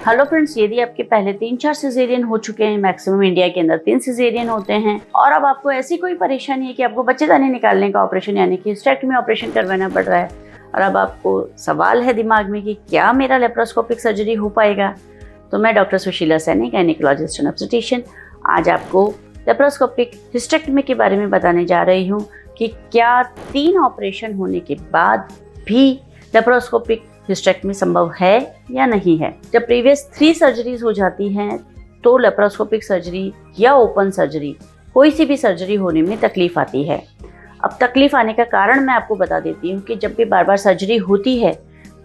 Hello friends, यदि आपके पहले 3-4 सिजेरियन हो चुके हैं, मैक्सिमम इंडिया के अंदर 3 सिजेरियन होते हैं, और अब आपको ऐसी कोई परेशानी है कि आपको बच्चेदानी निकालने का ऑपरेशन यानी कि हिस्टेरेक्टमी ऑपरेशन करवाना पड़ रहा है, और अब आपको सवाल है दिमाग में कि क्या मेरा लेप्रोस्कोपिक सर्जरी हो पाएगा, तो मैं doctor Sushila Saini, gynaecologist and obstetrician, आज आपको लेप्रोस्कोपिक हिस्टेरेक्टमी के बारे में बताने जा रही हूँ कि क्या 3 ऑपरेशन होने के बाद भी लेप्रोस्कोपिक हिस्टेरेक्टमी संभव है या नहीं है। जब प्रीवियस 3 सर्जरीज हो जाती हैं तो लेप्रोस्कोपिक सर्जरी या ओपन सर्जरी, कोई सी भी सर्जरी होने में तकलीफ आती है। अब तकलीफ आने का कारण मैं आपको बता देती हूँ कि जब भी बार बार सर्जरी होती है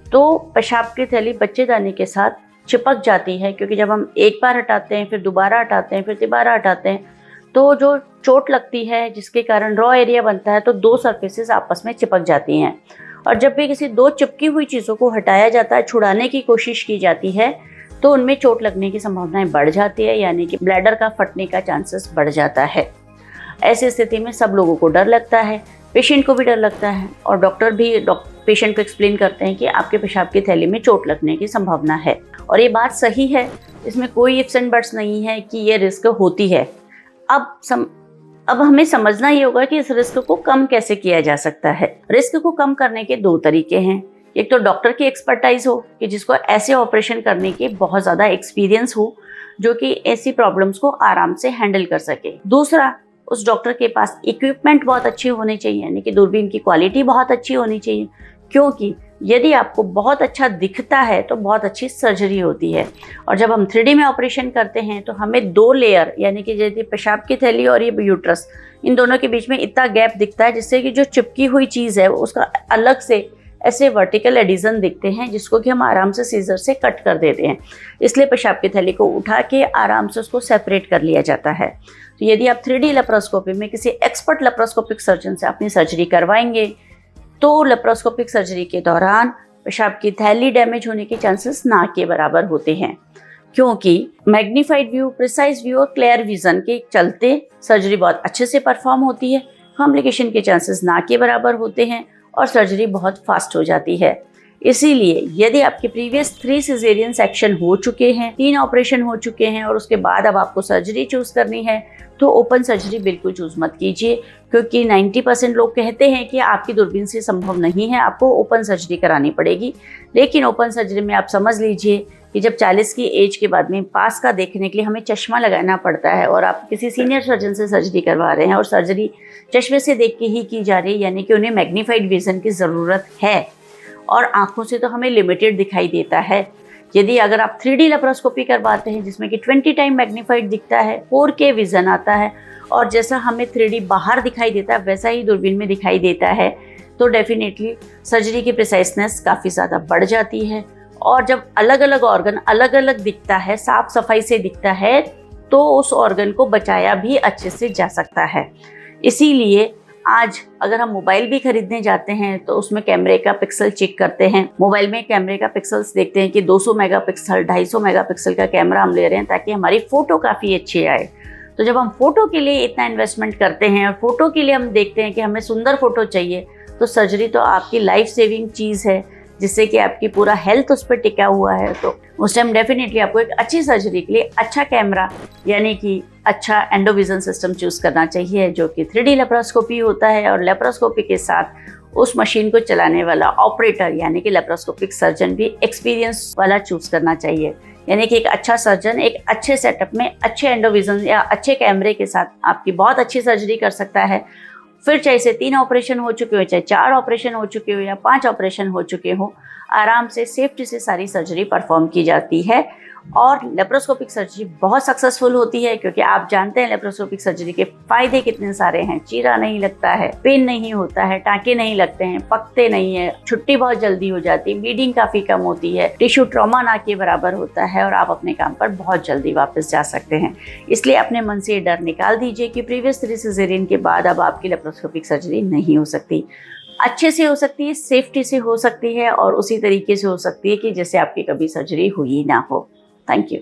तो पेशाब की थैली बच्चेदानी के साथ चिपक जाती है, क्योंकि जब हम एक बार हटाते हैं, फिर दोबारा हटाते हैं, फिर तिबारा हटाते हैं, तो जो चोट लगती है जिसके कारण रॉ एरिया बनता है, तो 2 सरफेसेस आपस में चिपक जाती हैं। और जब भी किसी 2 चिपकी हुई चीज़ों को हटाया जाता है, छुड़ाने की कोशिश की जाती है, तो उनमें चोट लगने की संभावनाएं बढ़ जाती है, यानी कि ब्लैडर का फटने का चांसेस बढ़ जाता है। ऐसी स्थिति में सब लोगों को डर लगता है, पेशेंट को भी डर लगता है, और डॉक्टर भी पेशेंट को एक्सप्लेन करते हैं कि आपके पेशाब की थैली में चोट लगने की संभावना है। और ये बात सही है, इसमें कोई इफ्स एंड बट्स नहीं है कि ये रिस्क होती है। अब हमें समझना ही होगा कि इस रिस्क को कम कैसे किया जा सकता है। रिस्क को कम करने के 2 तरीके हैं। एक तो डॉक्टर की एक्सपर्टाइज हो कि जिसको ऐसे ऑपरेशन करने के बहुत ज़्यादा एक्सपीरियंस हो, जो कि ऐसी प्रॉब्लम्स को आराम से हैंडल कर सके। दूसरा, उस डॉक्टर के पास इक्विपमेंट बहुत अच्छे होने चाहिए, यानी कि दूरबीन की क्वालिटी बहुत अच्छी होनी चाहिए, क्योंकि यदि आपको बहुत अच्छा दिखता है तो बहुत अच्छी सर्जरी होती है। और जब हम 3D में ऑपरेशन करते हैं तो हमें 2 लेयर, यानी कि जैसे पेशाब की थैली और ये यूट्रस, इन दोनों के बीच में इतना गैप दिखता है जिससे कि जो चिपकी हुई चीज़ है उसका अलग से ऐसे वर्टिकल एडिशन दिखते हैं, जिसको कि हम आराम से सीजर से कट कर देते हैं। इसलिए पेशाब की थैली को उठा के आराम से उसको सेपरेट कर लिया जाता है। तो यदि आप 3D लेप्रोस्कोपी में किसी एक्सपर्ट लेप्रोस्कोपिक सर्जन से अपनी सर्जरी करवाएंगे तो लेप्रोस्कोपिक सर्जरी के दौरान पेशाब की थैली डैमेज होने के चांसेस ना के बराबर होते हैं, क्योंकि मैग्नीफाइड व्यू, प्रिसाइज व्यू और क्लियर विजन के चलते सर्जरी बहुत अच्छे से परफॉर्म होती है, कॉम्प्लिकेशन के चांसेस ना के बराबर होते हैं और सर्जरी बहुत फास्ट हो जाती है। इसीलिए यदि आपके प्रीवियस 3 सिजेरियन सेक्शन हो चुके हैं, 3 ऑपरेशन हो चुके हैं, और उसके बाद अब आपको सर्जरी चूज़ करनी है, तो ओपन सर्जरी बिल्कुल चूज़ मत कीजिए, क्योंकि 90% लोग कहते हैं कि आपकी दूरबीन से संभव नहीं है, आपको ओपन सर्जरी करानी पड़ेगी। लेकिन ओपन सर्जरी में आप समझ लीजिए कि जब 40 की एज के बाद में पास का देखने के लिए हमें चश्मा लगाना पड़ता है, और आप किसी सीनियर सर्जन से सर्जरी करवा रहे हैं और सर्जरी चश्मे से देख के ही की जा रही है, यानी कि उन्हें मैग्नीफाइड विजन की ज़रूरत है, और आँखों से तो हमें लिमिटेड दिखाई देता है। यदि अगर आप 3D लेप्रोस्कोपी करवाते हैं जिसमें कि 20 टाइम मैग्नीफाइड दिखता है, 4K विज़न आता है, और जैसा हमें 3D बाहर दिखाई देता है वैसा ही दूरबीन में दिखाई देता है, तो डेफिनेटली सर्जरी की प्रिसाइसनेस काफ़ी ज़्यादा बढ़ जाती है। और जब अलग अलग ऑर्गन अलग अलग दिखता है, साफ सफाई से दिखता है, तो उस ऑर्गन को बचाया भी अच्छे से जा सकता है। इसीलिए आज अगर हम मोबाइल भी खरीदने जाते हैं तो उसमें कैमरे का पिक्सल चेक करते हैं। मोबाइल में कैमरे का पिक्सल्स देखते हैं कि 200 मेगापिक्सल, 250 मेगापिक्सल का कैमरा हम ले रहे हैं ताकि हमारी फ़ोटो काफ़ी अच्छी आए। तो जब हम फ़ोटो के लिए इतना इन्वेस्टमेंट करते हैं और फ़ोटो के लिए हम देखते हैं कि हमें सुंदर फ़ोटो चाहिए, तो सर्जरी तो आपकी लाइफ सेविंग चीज़ है, जिससे कि आपकी पूरा हेल्थ उस पर टिका हुआ है। तो उस टाइम डेफिनेटली आपको एक अच्छी सर्जरी के लिए अच्छा कैमरा, यानी कि अच्छा एंडोविजन सिस्टम चूज़ करना चाहिए, जो कि 3D लेप्रोस्कोपी होता है, और लेप्रोस्कोपी के साथ उस मशीन को चलाने वाला ऑपरेटर यानी कि लेप्रोस्कोपिक सर्जन भी एक्सपीरियंस वाला चूज़ करना चाहिए। यानी कि एक अच्छा सर्जन एक अच्छे सेटअप में अच्छे एंडोविजन या अच्छे कैमरे के साथ आपकी बहुत अच्छी सर्जरी कर सकता है। फिर चाहे से 3 ऑपरेशन हो चुके हो, चाहे 4 ऑपरेशन हो चुके हो या 5 ऑपरेशन हो चुके हो, आराम से सेफ्टी से सारी सर्जरी परफॉर्म की जाती है। और लेप्रोस्कोपिक सर्जरी बहुत सक्सेसफुल होती है, क्योंकि आप जानते हैं लेप्रोस्कोपिक सर्जरी के फायदे कितने सारे हैं। चीरा नहीं लगता है, पेन नहीं होता है, टाँके नहीं लगते हैं, पकते नहीं है, छुट्टी बहुत जल्दी हो जाती है, ब्लीडिंग काफ़ी कम होती है, टिश्यू ट्रॉमा ना के बराबर होता है, और आप अपने काम पर बहुत जल्दी वापस जा सकते हैं। इसलिए अपने मन से ये डर निकाल दीजिए कि प्रीवियस 3 सिजेरियन के बाद अब आपकी लेप्रोस्कोपिक सर्जरी नहीं हो सकती। अच्छे से हो सकती है, सेफ्टी से हो सकती है, और उसी तरीके से हो सकती है कि जैसे आपकी कभी सर्जरी हुई ना हो। Thank you.